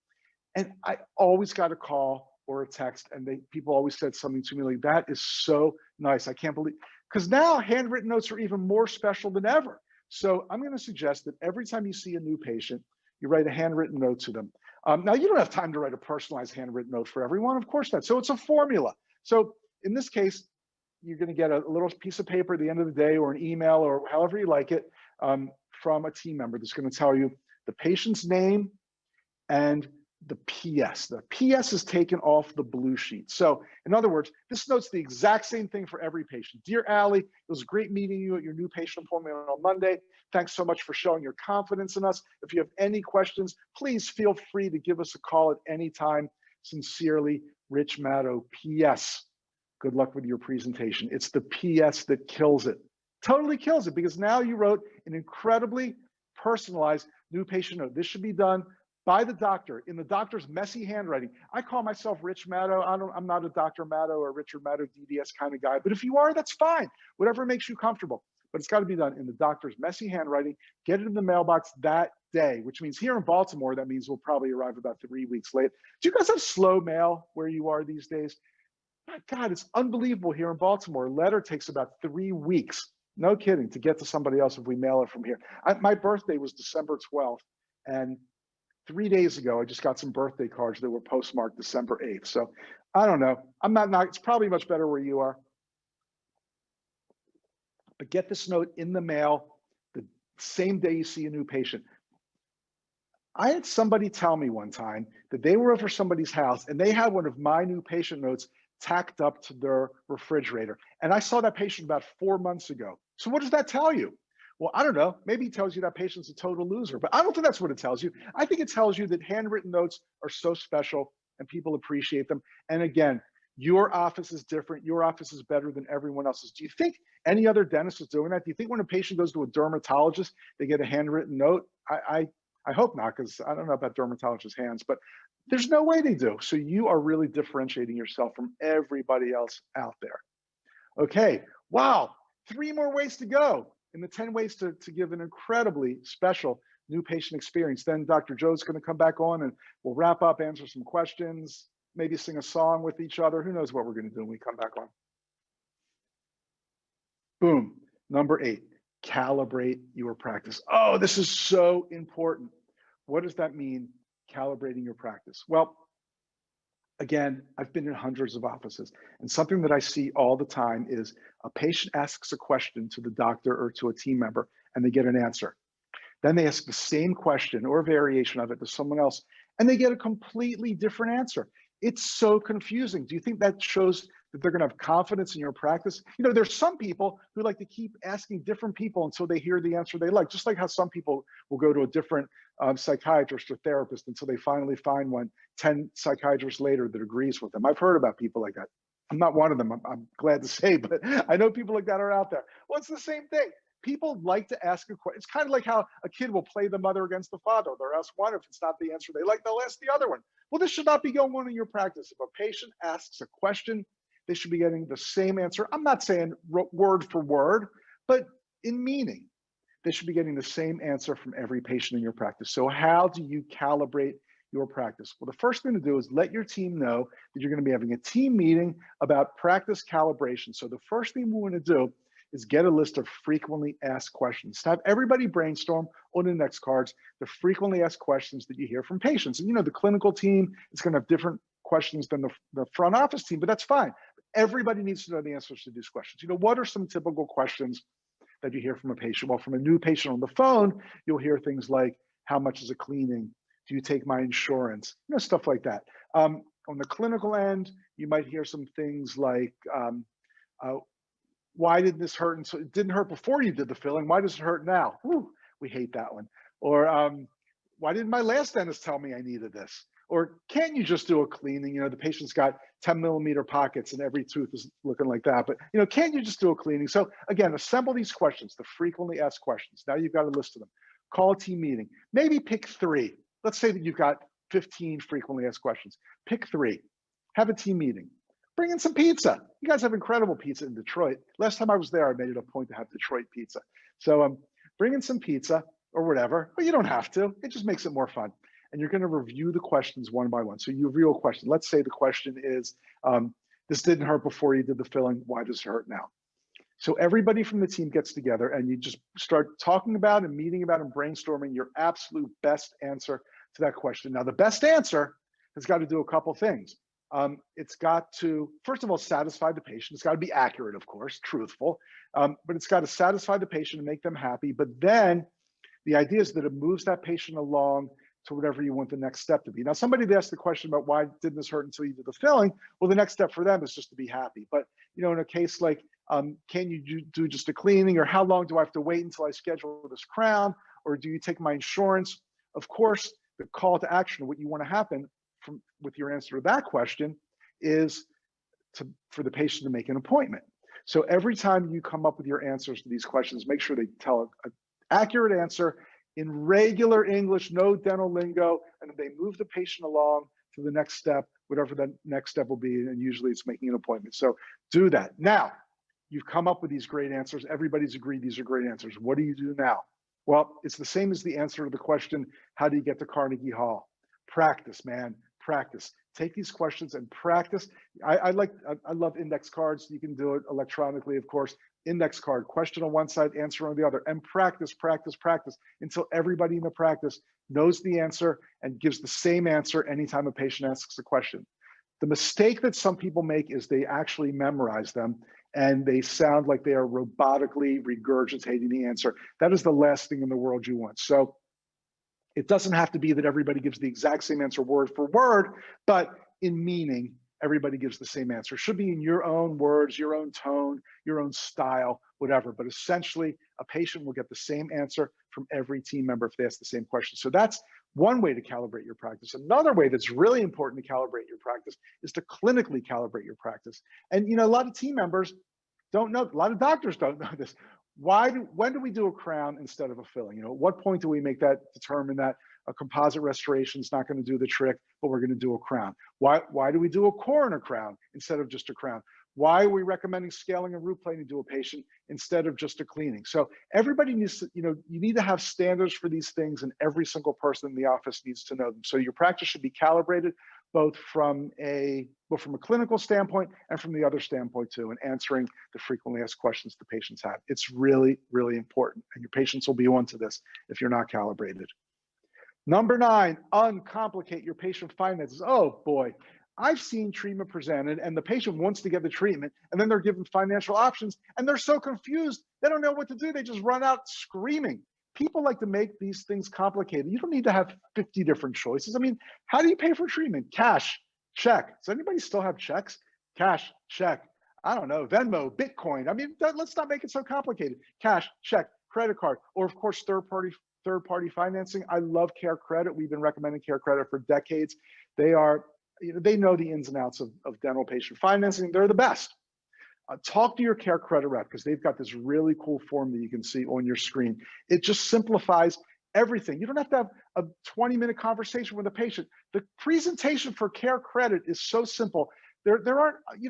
And I always got a call or a text, and people always said something to me like, that is so nice. I can't believe, because now handwritten notes are even more special than ever. So I'm going to suggest that every time you see a new patient, you write a handwritten note to them. Now, you don't have time to write a personalized handwritten note for everyone, of course not. So it's a formula. So in this case, you're going to get a little piece of paper at the end of the day, or an email, or however you like it, from a team member that's going to tell you the patient's name and the PS. The PS is taken off the blue sheet. So in other words, this note's the exact same thing for every patient. Dear Allie, it was great meeting you at your new patient appointment on Monday. Thanks so much for showing your confidence in us. If you have any questions, please feel free to give us a call at any time. Sincerely, Rich Maddow. PS. Good luck with your presentation. It's the PS that kills it. Totally kills it, because now you wrote an incredibly personalized new patient note. This should be done by the doctor in the doctor's messy handwriting. I call myself Rich Maddow. I'm not a Dr. Maddow or Richard Maddow DDS kind of guy, but if you are, that's fine. Whatever makes you comfortable. But it's got to be done in the doctor's messy handwriting. Get it in the mailbox that day, which means here in Baltimore, that means we'll probably arrive about 3 weeks late. Do you guys have slow mail where you are these days? My God, it's unbelievable here in Baltimore. A letter takes about 3 weeks. No kidding, to get to somebody else if we mail it from here. My birthday was December 12th, and 3 days ago, I just got some birthday cards that were postmarked December 8th. So I don't know. I'm not, it's probably much better where you are. But get this note in the mail the same day you see a new patient. I had somebody tell me one time that they were over somebody's house and they had one of my new patient notes tacked up to their refrigerator. And I saw that patient about 4 months ago. So what does that tell you? Well, I don't know. Maybe it tells you that patient's a total loser, but I don't think that's what it tells you. I think it tells you that handwritten notes are so special and people appreciate them. And again, your office is different. Your office is better than everyone else's. Do you think any other dentist is doing that? Do you think when a patient goes to a dermatologist, they get a handwritten note? I hope not, because I don't know about dermatologists' hands, but there's no way they do. So you are really differentiating yourself from everybody else out there. Okay, wow, 3 more ways to go in the 10 ways to give an incredibly special new patient experience. Then Dr. Joe's going to come back on and we'll wrap up, answer some questions. maybe sing a song with each other. Who knows what we're going to do when we come back on. Boom. Number 8, calibrate your practice. Oh, this is so important. What does that mean, calibrating your practice? Well, again, I've been in hundreds of offices, and something that I see all the time is a patient asks a question to the doctor or to a team member, and they get an answer. Then they ask the same question or a variation of it to someone else, and they get a completely different answer. It's so confusing. Do you think that shows that they're going to have confidence in your practice? You know, there's some people who like to keep asking different people until they hear the answer they like, just like how some people will go to a different psychiatrist or therapist until they finally find one 10 psychiatrists later that agrees with them. I've heard about people like that. I'm not one of them, I'm glad to say, but I know people like that are out there. Well, it's the same thing. People like to ask a question. It's kind of like how a kid will play the mother against the father. They'll ask one, if it's not the answer they like, they'll ask the other one. Well, this should not be going on in your practice. If a patient asks a question, they should be getting the same answer. I'm not saying word for word, but in meaning, they should be getting the same answer from every patient in your practice. So how do you calibrate your practice? Well, the first thing to do is let your team know that you're going to be having a team meeting about practice calibration. So the first thing we want to do is get a list of frequently asked questions. To have everybody brainstorm on index cards the frequently asked questions that you hear from patients. And you know, the clinical team is going to have different questions than the front office team, but that's fine. Everybody needs to know the answers to these questions. You know, what are some typical questions that you hear from a patient? Well, from a new patient on the phone, you'll hear things like, how much is a cleaning? Do you take my insurance? You know, stuff like that. On the clinical end, you might hear some things like, why did this hurt? And so it didn't hurt before you did the filling. Why does it hurt now? Whew, we hate that one. Or why didn't my last dentist tell me I needed this? Or can you just do a cleaning? You know, the patient's got 10mm pockets and every tooth is looking like that. But, you know, can you just do a cleaning? So again, assemble these questions, the frequently asked questions. Now you've got a list of them. Call a team meeting. Maybe pick 3. Let's say that you've got 15 frequently asked questions. Pick 3. Have a team meeting. Bring in some pizza. You guys have incredible pizza in Detroit. Last time I was there, I made it a point to have Detroit pizza. So bring in some pizza or whatever, but you don't have to. It just makes it more fun. And you're going to review the questions one by one. So you review a question. Let's say the question is, this didn't hurt before you did the filling. Why does it hurt now? So everybody from the team gets together and you just start talking about and meeting about and brainstorming your absolute best answer to that question. Now, the best answer has got to do a couple things. It's got to, first of all, satisfy the patient. It's got to be accurate, of course, truthful, but it's got to satisfy the patient and make them happy. But then the idea is that it moves that patient along to whatever you want the next step to be. Now, somebody asked the question about why didn't this hurt until you did the filling? Well, the next step for them is just to be happy. But, you know, in a case like, can you do just a cleaning, or how long do I have to wait until I schedule this crown? Or do you take my insurance? Of course, the call to action, what you want to happen with your answer to that question is for the patient to make an appointment. So every time you come up with your answers to these questions, make sure they tell an accurate answer in regular English, no dental lingo, and they move the patient along to the next step, whatever the next step will be, and usually it's making an appointment. So do that. Now, you've come up with these great answers. Everybody's agreed these are great answers. What do you do now? Well, it's the same as the answer to the question, how do you get to Carnegie Hall? Practice, man, practice. Take these questions and practice. I love index cards. You can do it electronically, of course. Index card, question on one side, answer on the other, and practice, practice, practice until everybody in the practice knows the answer and gives the same answer anytime a patient asks a question. The mistake that some people make is they actually memorize them and they sound like they are robotically regurgitating the answer. That is the last thing in the world you want. So it doesn't have to be that everybody gives the exact same answer word for word, but in meaning, everybody gives the same answer. It should be in your own words, your own tone, your own style, whatever. But essentially, a patient will get the same answer from every team member if they ask the same question. So that's one way to calibrate your practice. Another way that's really important to calibrate your practice is to clinically calibrate your practice. And you know, a lot of team members don't know, a lot of doctors don't know this. When do we do a crown instead of a filling? You know, at what point do we make that determine that a composite restoration is not going to do the trick, but we're going to do a crown? Why do we do a coroner crown instead of just a crown? Why are we recommending scaling and root planing to a patient instead of just a cleaning? So everybody needs to, you know, you need to have standards for these things, and every single person in the office needs to know them. So your practice should be calibrated both from a clinical standpoint and from the other standpoint too, and answering the frequently asked questions the patients have. It's really, really important, and your patients will be onto this if you're not calibrated. Number 9, uncomplicate your patient finances. Oh boy, I've seen treatment presented and the patient wants to get the treatment and then they're given financial options and they're so confused, they don't know what to do. They just run out screaming. People like to make these things complicated. You don't need to have 50 different choices. I mean, how do you pay for treatment? Cash, check. Does anybody still have checks? Cash, check. I don't know, Venmo, Bitcoin. I mean, let's not make it so complicated. Cash, check, credit card, or of course, third-party financing. I love Care Credit. We've been recommending Care Credit for decades. They are, they know the ins and outs of dental patient financing. They're the best. Talk to your Care Credit rep because they've got this really cool form that you can see on your screen. It just simplifies everything. You don't have to have a 20-minute conversation with a patient. The presentation for Care Credit is so simple. You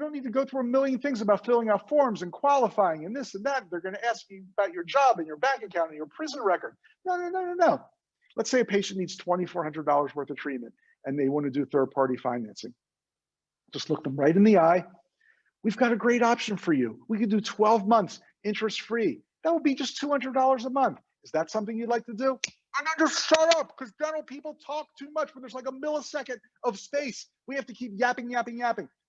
don't need to go through a million things about filling out forms and qualifying and this and that. They're going to ask you about your job and your bank account and your prison record. No. Let's say a patient needs $2,400 worth of treatment and they want to do third-party financing. Just look them right in the eye. We've got a great option for you. We could do 12 months interest-free. That would be just $200 a month. Is that something you'd like to do? And then just shut up, because dental people talk too much when there's like a millisecond of space. We have to keep yapping.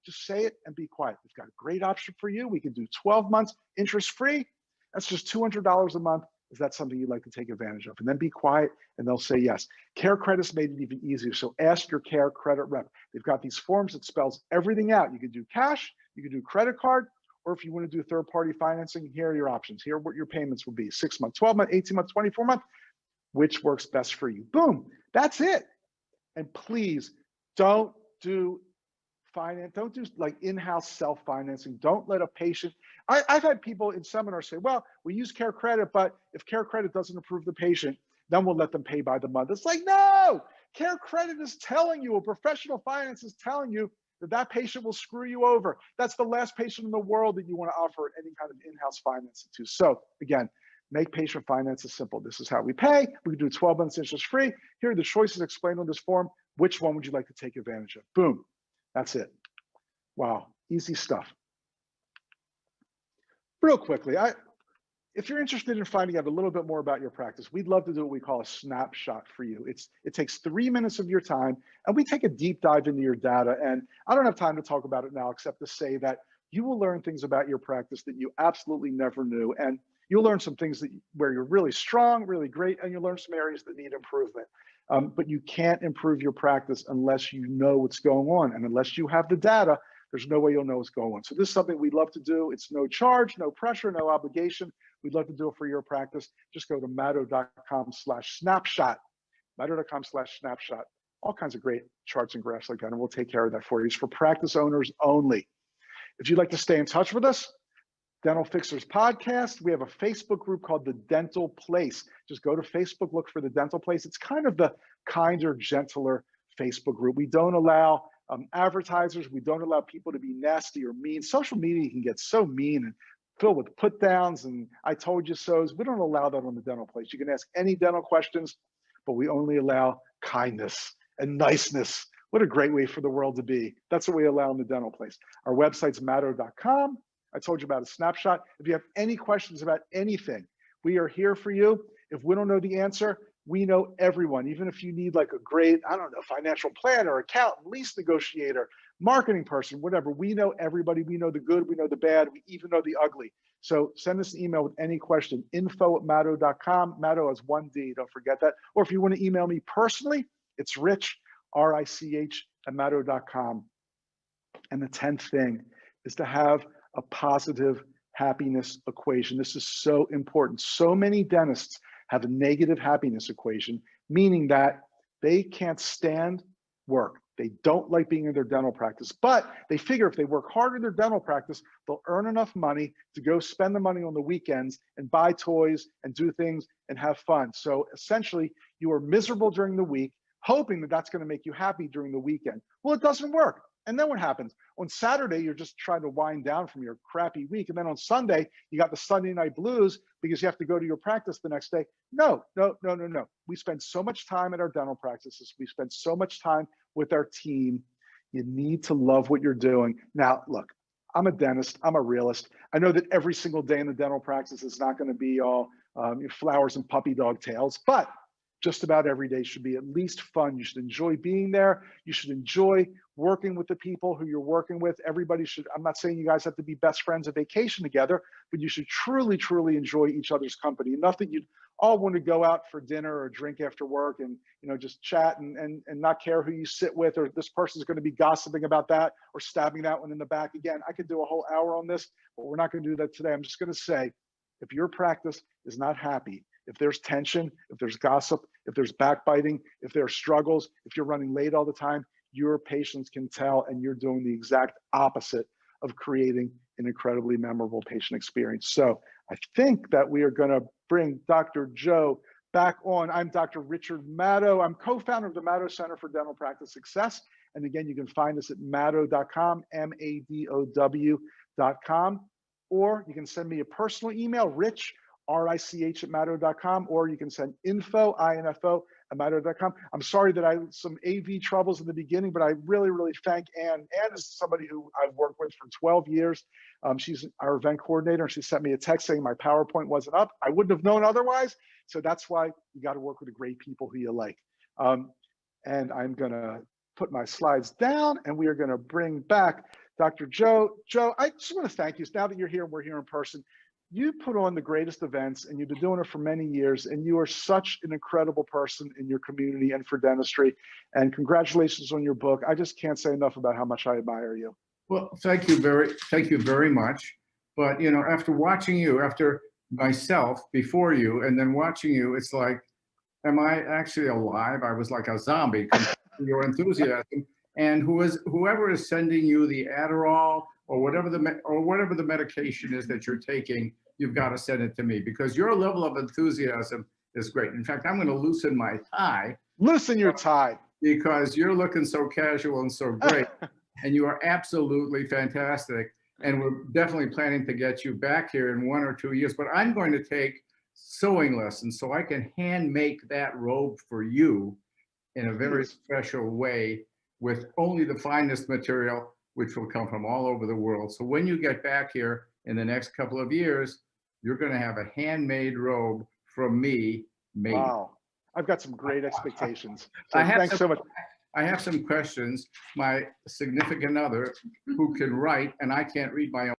Just say it and be quiet. We've got a great option for you. We can do 12 months interest-free. That's just $200 a month. Is that something you'd like to take advantage of? And then be quiet and they'll say yes. Care Credit's made it even easier. So ask your Care Credit rep. They've got these forms that spells everything out. You can do cash, you can do credit card, or if you want to do third-party financing, here are your options. Here are what your payments will be: 6 months, 12 months, 18 months, 24 months. Which works best for you? Boom, that's it. And please don't do like in-house self-financing. Don't let a patient, I've had people in seminars say, well, we use Care Credit, but if Care Credit doesn't approve the patient, then we'll let them pay by the month. It's like, no, Care Credit is telling you, a professional finance is telling you that patient will screw you over. That's the last patient in the world that you want to offer any kind of in-house financing to. So again, make patient finances simple. This is how we pay. We can do 12 months interest-free. Here are the choices explained on this form. Which one would you like to take advantage of? Boom. That's it. Wow, easy stuff. Real quickly, if you're interested in finding out a little bit more about your practice, we'd love to do what we call a snapshot for you. It takes 3 minutes of your time, and we take a deep dive into your data. And I don't have time to talk about it now, except to say that you will learn things about your practice that you absolutely never knew. And you'll learn some things where you're really strong, really great, and you'll learn some areas that need improvement. But you can't improve your practice unless you know what's going on. And unless you have the data, there's no way you'll know what's going on. So this is something we'd love to do. It's no charge, no pressure, no obligation. We'd love to do it for your practice. Just go to maddow.com/snapshot, maddow.com/snapshot. All kinds of great charts and graphs like that, and we'll take care of that for you. It's for practice owners only. If you'd like to stay in touch with us, Dental Fixers Podcast. We have a Facebook group called The Dental Place. Just go to Facebook, look for The Dental Place. It's kind of the kinder, gentler Facebook group. We don't allow advertisers. We don't allow people to be nasty or mean. Social media can get so mean and filled with put downs and I told you so's. We don't allow that on The Dental Place. You can ask any dental questions, but we only allow kindness and niceness. What a great way for the world to be. That's what we allow in The Dental Place. Our website's maddow.com. I told you about a snapshot. If you have any questions about anything, we are here for you. If we don't know the answer, we know everyone. Even if you need like a great, I don't know, financial planner, accountant, lease negotiator, marketing person, whatever, we know everybody. We know the good, we know the bad, we even know the ugly. So send us an email with any question, info@maddow.com. Maddow has 1 D, don't forget that. Or if you want to email me personally, it's Rich, R-I-C-H, @maddow.com. And the 10th thing is to have a positive happiness equation. This is so important. So many dentists have a negative happiness equation, meaning that they can't stand work. They don't like being in their dental practice, but they figure if they work hard in their dental practice, they'll earn enough money to go spend the money on the weekends and buy toys and do things and have fun. So essentially, you are miserable during the week, hoping that that's going to make you happy during the weekend. Well, it doesn't work. And then what happens? On Saturday, you're just trying to wind down from your crappy week. And then on Sunday, you got the Sunday night blues because you have to go to your practice the next day. No. We spend so much time at our dental practices. We spend so much time with our team You need to love what you're doing. Now, look, I'm a dentist. I'm a realist. I know that every single day in the dental practice is not going to be all flowers and puppy dog tails, but just about every day should be at least fun. You should enjoy being there. You should enjoy working with the people who you're working with. Everybody should, I'm not saying you guys have to be best friends at vacation together, but you should truly, truly enjoy each other's company. Enough that you'd all want to go out for dinner or drink after work and, just chat and not care who you sit with, or this person's going to be gossiping about that or stabbing that one in the back. Again, I could do a whole hour on this, but we're not going to do that today. I'm just going to say, if your practice is not happy, if there's tension, if there's gossip, if there's backbiting, if there are struggles, if you're running late all the time, your patients can tell, and you're doing the exact opposite of creating an incredibly memorable patient experience. So I think that we are going to bring Dr. Joe back on. I'm Dr. Richard Maddow. I'm co-founder of the Maddow Center for Dental Practice Success. And again, you can find us at maddow.com, MADOW.com, or you can send me a personal email, rich, RICH at maddow.com, or you can send info, INFO, at maddow.com. I'm sorry that I had some AV troubles in the beginning, but I really, really thank Ann. Ann is somebody who I've worked with for 12 years. She's our event coordinator, and she sent me a text saying my PowerPoint wasn't up. I wouldn't have known otherwise. So that's why you got to work with the great people who you like. And I'm going to put my slides down, and we are going to bring back Dr. Joe. Joe, I just want to thank you. Now that you're here and we're here in person, you put on the greatest events, and you've been doing it for many years, and you are such an incredible person in your community and for dentistry. And congratulations on your book. I just can't say enough about how much I admire you. Well, thank you very much. But after watching you, after myself before you, and then watching you, it's like, am I actually alive? I was like a zombie compared to your enthusiasm. And whoever is sending you the Adderall or whatever the medication is that you're taking, you've got to send it to me, because your level of enthusiasm is great. In fact, I'm going to loosen my tie. Loosen your tie. Because you're looking so casual and so great. And you are absolutely fantastic. And we're definitely planning to get you back here in 1 or 2 years. But I'm going to take sewing lessons so I can hand make that robe for you in a very special way, with only the finest material, which will come from all over the world. So when you get back here in the next couple of years, you're going to have a handmade robe from me made. Wow. I've got some great expectations. So thanks so much. I have some questions. My significant other, who can write, and I can't read my own